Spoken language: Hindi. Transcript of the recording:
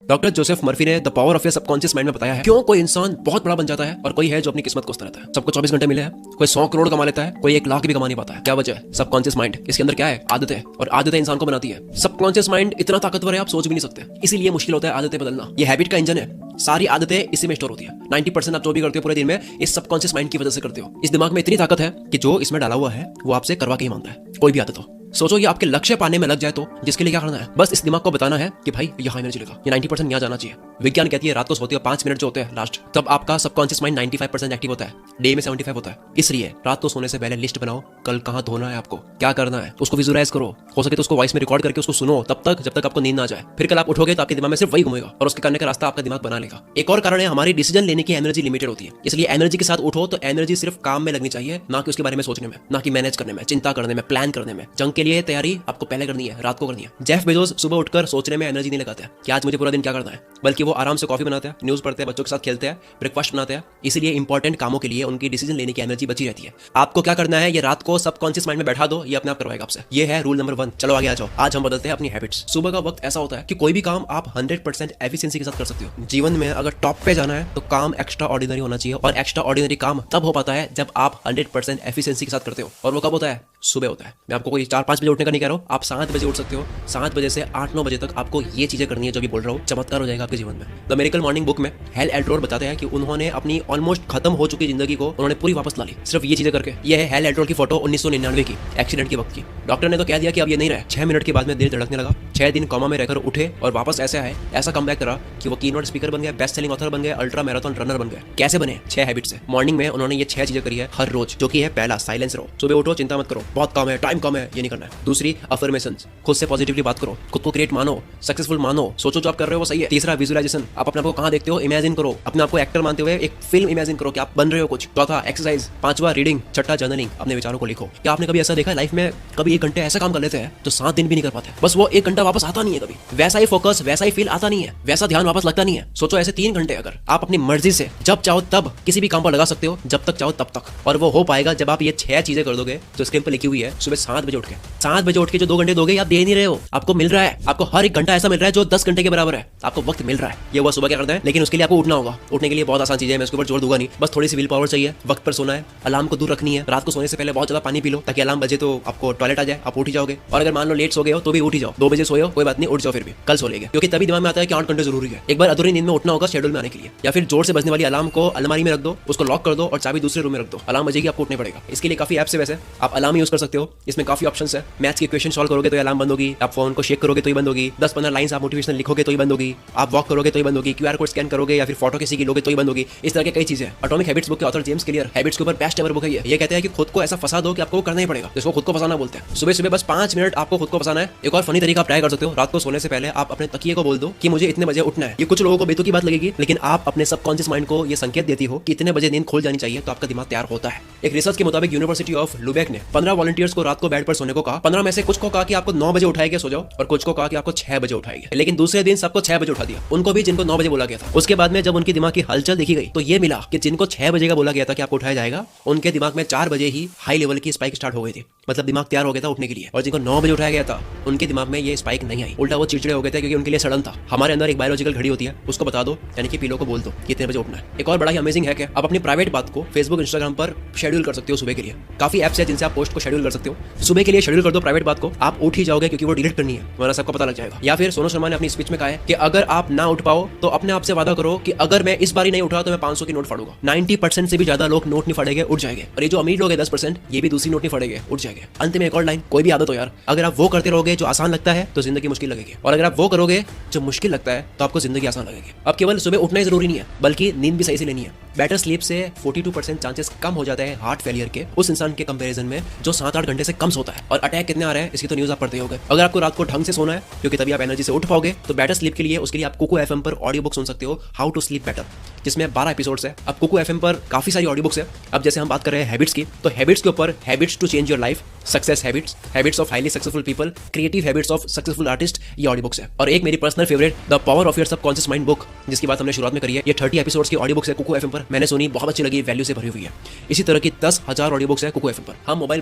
डॉक्टर जोसेफ मर्फी ने the power of your subconscious mind में बताया है क्यों कोई इंसान बहुत बड़ा बन जाता है और कोई है जो अपनी किस्मत कोसता रहता है। सबको 24 घंटे मिले हैं, कोई 100 करोड़ कमा लेता है, कोई 1 लाख भी कमा नहीं पाता है। क्या वजह है? Subconscious mind. इसके अंदर क्या है? आदतें, और आदतें इंसान को बनाती है। सबकॉन्शियस माइंड इतना ताकतवर है आप सोच भी नहीं सकते, इसीलिए मुश्किल होता है आदतें बदलना। ये हैबिट का इंजन है, सारी आदतें इसी में स्टोर होती है। 90% आप जो भी करते हो पूरे दिन में इस सबकॉन्शियस माइंड की वजह से करते हो। इस दिमाग में इतनी ताकत है कि जो इसमें डाला हुआ है वो आपसे करवा के ही मानता है, कोई भी आदत हो। सोचो ये आपके लक्ष्य पाने में लग जाए तो जिसके लिए क्या करना है? बस इस दिमाग को बताना है कि भाई यहाँ एनर्जी लगा, ये 90% यहाँ जाना चाहिए। विज्ञान कहती है रात को सोते हो 5 मिनट जो होते हैं लास्ट, तब आपका सबकॉन्शियस माइंड 95% एक्टिव होता है, डे में 75 होता है। इसलिए रात को सोने से पहले लिस्ट बनाओ, कल कहाँ धोना है, आपको क्या करना है, उसको विजुअलाइज करो। हो सके तो उसको वॉइस में रिकॉर्ड करके उसको सुनो तब तक जब तक आपको नींद ना जाए। फिर कल आप उठोगे तो आपके दिमाग में सिर्फ वही घूमेगा और उसके करने का रास्ता आपका दिमाग बना लेगा। एक और कारण है हमारी डिसीजन लेने की एनर्जी लिमिटेड होती है, इसलिए एनर्जी के साथ उठो तो एनर्जी सिर्फ काम में लगनी चाहिए, ना कि उसके बारे में सोचने में, ना कि मैनेज करने में, चिंता करने में, प्लान करने में। जंग के लिए तैयारी आपको पहले करनी है, रात को करनी है। जेफ बेजोस सुबह उठकर सोचने में एनर्जी नहीं लगाते हैं कि आज मुझे पूरा दिन क्या करना है, बल्कि वो आराम से कॉफी बनाते हैं, न्यूज़ पढ़ते हैं, बच्चों के साथ खेलते हैं, ब्रेकफास्ट बनाते हैं। इसलिए इंपॉर्टेंट कामों के लिए उनकी डिसीजन लेने की एनर्जी बची रहती है। आपको क्या करना है? ये रात को सबकॉन्शियस माइंड में बैठा दो, ये अपने आप करवाएगा आपसे। ये है रूल नंबर 1। चलो आगे आ जाओ। आज हम बदलते हैं अपनी हैबिट्स। सुबह का वक्त ऐसा होता है कि कोई भी काम आप 100% एफिशिएंसी के साथ कर सकते हो। जीवन में अगर टॉप पे जाना है तो काम एक्स्ट्रा ऑर्डिनरी होना चाहिए, और एक्स्ट्रा ऑर्डिनरी काम तब हो पाता है जब आप 100% एफिशिएंसी के साथ करते हो। और वो कब होता है? सुबह होता है। मैं आपको कोई 4-5 बजे उठने का नहीं कह रहा हूँ, आप 7 बजे उठ सकते हो। 7 बजे से 8-9 बजे तक आपको ये चीजें करनी है जो भी बोल रहा हूँ, चमत्कार हो जाएगा आपके जीवन में। द मिरेकल मॉर्निंग बुक में हेल एल्ट्रोर बताते हैं कि उन्होंने अपनी ऑलमोस्ट खत्म हो चुकी जिंदगी को उन्होंने पूरी वापस ला ली, सिर्फ ये चीजें करके। ये है हेल एल्ट्रोर की फोटो 1999 की एक्सीडेंट के वक्त की। डॉक्टर ने तो कह दिया कि अब ये नहीं रहे। 6 मिनट के बाद में दिल धड़कने लगा, 6 दिन कोमा में रहकर उठे और वापस ऐसे आए, ऐसा कमबैक करा कि वो कीनोट स्पीकर बन गए, बेस्ट सेलिंग ऑथर बन गए, अल्ट्रा मैराथन रनर बन गए। कैसे बने? 6 हैबिट से। मॉर्निंग में उन्होंने ये 6 चीजें करी है हर रोज, जो कि है पहला, साइलेंस रहो। सुबह उठो, चिंता मत करो, बहुत काम है, टाइम कम है, ये नहीं करना है। दूसरी, अफर्मेशंस, खुद से पॉजिटिवली बात करो, खुद को ग्रेट मानो, सक्सेसफुल मानो, सोचो जो आप कर रहे हो वो सही है। तीसरा, विजुअलाइजेशन, आप अपने आप को कहाँ देखते हो इमेजिन करो, अपने आप को एक्टर मानते हुए एक फिल्म इमेजिन करो कि आप बन रहे हो कुछ। चौथा, एक्सरसाइज। 5वां, रीडिंग। छठा, जर्नलिंग, अपने विचारों को लिखो। क्या आपने कभी ऐसा देखा लाइफ में, कभी 1 घंटे ऐसा काम कर लेते हैं जो 7 दिन भी नहीं कर पाते, बस वो 1 घंटा वापस आता नहीं है कभी, वैसा ही फोकस, वैसा ही फील आता नहीं है, वैसा ध्यान वापस लगता नहीं है। सोचो ऐसे 3 घंटे अगर आप अपनी मर्जी से जब चाहो तब किसी भी काम पर लगा सकते हो, जब तक चाहो तब तक, और वो हो पाएगा जब आप ये 6 चीजें कर दोगे जो स्क्रीन पर लिखी हुई है। सुबह 7 बजे उठ के, 7 बजे उठ के जो 2 घंटे दोगे आप दे नहीं रहे हो, आपको मिल रहा है। आपको हर 1 घंटा ऐसा मिल रहा है जो 10 घंटे के बराबर है, आपको वक्त मिल रहा है। ये हुआ सुबह क्या करना है, लेकिन उसके लिए आपको उठना होगा। उठने के लिए बहुत आसान चीज है, मैं उसके ऊपर जोर दूंगा नहीं, बस थोड़ी सी विल पावर चाहिए। वक्त पर सोना है, अलार्म को दूर रखनी है, रात को सोने से पहले बहुत ज्यादा पानी पी लो ताकि अलार्म बजे तो आपको टॉयलेट आ जाए, आप उठ ही जाओगे। और अगर मान लो लेट सो गए हो तो भी उठ ही जाओ, 2 बजे सोए हो कोई बात नहीं, उठ जाओ फिर भी, कल सो लेंगे, क्योंकि तभी दिमाग में आता है कि 8 घंटे जरूरी है। एक बार अधूरी नींद में उठना होगा शेड्यूल में आने के लिए, या फिर जोर से बजने वाली अलार्म को अलमारी में रख दो, उसको लॉक कर दो और चाबी दूसरे रूम में रख दो, अलार्म बजेगी आपको उठने पड़ेगा। इसके लिए काफी ऐप्स है, वैसे आप अलार्म यूज कर सकते हो, इसमें काफी ऑप्शंस है। मैथ्स के क्वेश्चन सॉल्व करोगे तो अलार्म बंद होगी, आप फोन को शेक करोगे तो ही बंद होगी, 10-15 लाइंस आप मोटिवेशनल लिखोगे तो ही बंद होगी, आप वॉक करोगे तो ही बंद होगी, QR कोड स्कैन करोगे या फिर फोटो किसी की लोगे तो ही बंद होगी। इस तरह के कई चीजें। एटॉमिक हैबिट्स बुक के ऑथर जेम्स क्लियर हैबिट्स के ऊपर बेस्ट एवर बुक है ये कहते हैं कि खुद को ऐसा फंसा दो कि आपको करना ही पड़ेगा, जिसको खुद को फंसाना बोलते हैं। सुबह सुबह बस 5 मिनट आपको खुद को फंसाना है। एक और फनी तरीका आप ट्राई कर सकते हो, रात को सोने से पहले आप अपने तकिए को बोल दो कि मुझे इतने बजे उठना है। ये कुछ लोगों को बेतुकी बात लगेगी, लेकिन आप अपने सबकॉन्शियस माइंड को ये संकेत देती हो कि इतने बजे नींद खुल जानी चाहिए, तो आपका दिमाग तैयार होता है। एक रिसर्च के मुताबिक यूनिवर्सिटी ऑफ लुबेक ने 15 वॉलंटियर्स को रात को बेड पर सोने को कहा। 15 में से कुछ को कहा कि आपको 9 बजे उठाएंगे सो जाओ, और कुछ को कहा कि आपको 6 बजे उठाएंगे, लेकिन दूसरे दिन सबको 6 बजे उठा दिया, उनको भी जिनको 9 बजे बोला गया था। उसके बाद में जब उनकी दिमाग की हलचल देखी गई तो ये मिला कि जिनको 6 बजे का बोला गया था कि आपको उठाया जाएगा, उनके दिमाग में 4 बजे ही हाई लेवल की स्पाइक स्टार्ट हो गई थी, मतलब दिमाग तैयार हो गया था उठने के लिए। और जिनको 9 बजे उठाया गया था उनके दिमाग में ये स्पाइक नहीं आई, उल्टा वो चिड़चिड़े हो गए थे क्योंकि उनके लिए सडन था। हमारे अंदर एक बायोलॉजिकल घड़ी होती है, उसको बता दो, यानी कि पिलो को बोल दो कि इतने बजे उठना है। एक और बड़ा ही अमेजिंग है कि आप अपनी प्राइवेट बात को फेसबुक, इंस्टाग्राम पर शेड्यूल कर सकते हो सुबह के लिए। काफी ऐप्स है जिनसे आप पोस्ट को शेड्यूल कर सकते हो। सुबह के लिए शेड्यूल कर दो प्राइवेट बात को, आप उठ ही जाओगे क्योंकि वो डिलीट करनी है, वरना सबको पता लग जाएगा। या फिर सोनू शर्मा ने अपनी स्पीच में कहा है कि अगर आप ना उठ पाओ तो अपने आप से वादा करो कि अगर मैं इस बार नहीं उठा तो मैं 500 की नोट फाड़ूंगा। 90% से भी ज्यादा लोग नोट नहीं फाड़ेंगे, उठ जाएंगे। और ये जो अमीर लोग है 10%, ये भी दूसरी नोट नहीं फाड़ेंगे, उठ जाएंगे। अंत में एक और लाइन, कोई भी आदत हो यार, अगर आप वो करते रहोगे जो आसान लगता है तो जिंदगी मुश्किल लगेगी, और अगर आप वो करोगे जो मुश्किल लगता है तो आपको जिंदगी आसान लगेगी। अब केवल सुबह उठना ही जरूरी नहीं है, बल्कि नींद भी सही से लेनी है। बेटर स्लीप से 42% चांसेस कम हो जाता है हार्ट फेलियर के उस इंसान के कंपैरिजन में जो 7-8 घंटे से कम सोता है। और अटैक कितने आ रहे हैं इसकी तो न्यूज आप पढ़ते होंगे। अगर आपको रात को ढंग से सोना है, क्योंकि तभी आप एनर्जी से उठ पाओगे, तो बेटर स्लीप के लिए उसके लिए आप कुकू FM पर ऑडियो बुक सुन सकते हो, हाउ टू स्लीप बेटर, जिसमें 12 एपिसोड्स है। अब कुकू FM पर काफी सारी ऑडियो बुक्स है। अब जैसे हम बात कर रहे हैं हैबिट्स की, तो हैबिट्स के ऊपर habits to change your life, success habits, habits of highly successful people, creative habits of successful artist, ये ऑडियो बुक्स है। और एक मेरी personal favourite the power of your subconscious mind book, जिसकी बात हमने शुरुआत में करी है, ये 30 एपिसोड्स की ऑडियो बुक्स है कुकू FM पर। मैंने सुनी, बहुत अच्छी लगी, वैल्यू से भरी हुई है। इसी तरह की 10,000 ऑडियो बुक्स है कुकू FM पर। हम मोबाइल